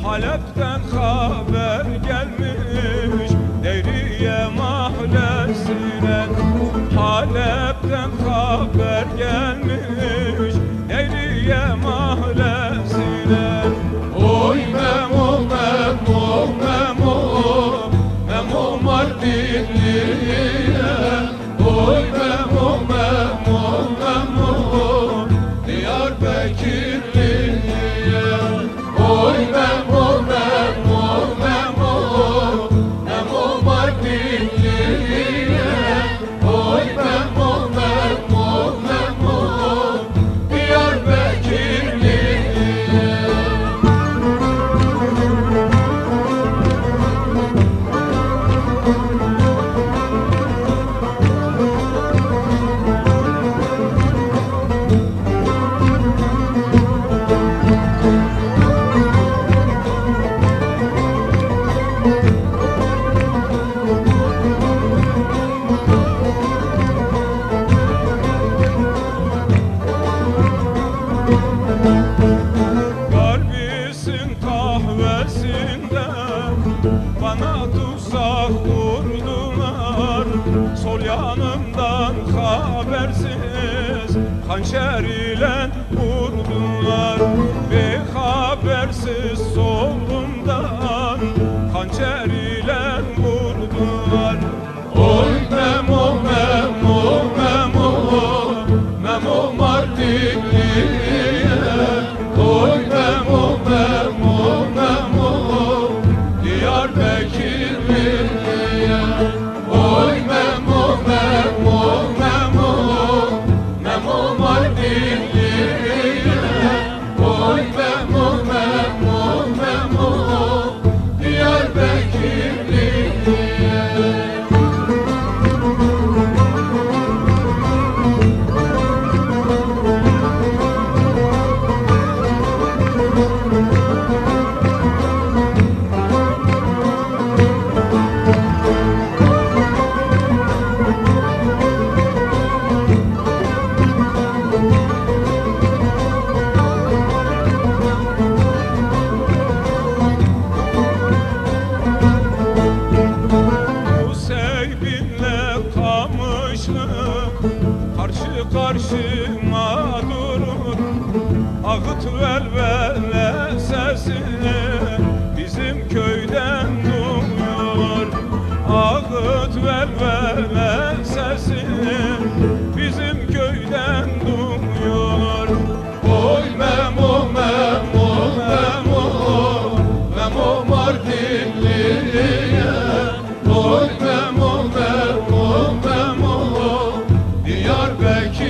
Halep'ten haber gelmiş Devriye mahallesine. Halep'ten haber gelmiş Devriye mahallesine. Oy Memo Memo Memo Memo Mardinli'ye. Oy Memo Memo Memo Diyarbakırlı'ya. Oy Memo Memo Memo Memo Mardinli'ye. Oy Memo Memo Memo Diyarbakırlı'ya. Garbisin kahvesinde bana tuzak kurdular. Sol yanımdan habersiz hançer ile vurdular. Ve habersiz solumdan hançer ile vurdular. Oy Memo Memo Memo Memo Mardinli'ye. Oy Memo Memo Memo Diyarbakırlı'ya. Oy Memo Memo Memo Memo Mardinli'ye. Oy Memo Memo Memo Diyarbakırlı'ya. Karşı karşıma durur ağıt velvele sesi bizim köyden duyuyor. Ağıt velvele sesi bizim köyden duyuyor. Oy Memo Memo Memo Memo Mardinli'ye. Oy Memo Memo Memo Diyarbakır.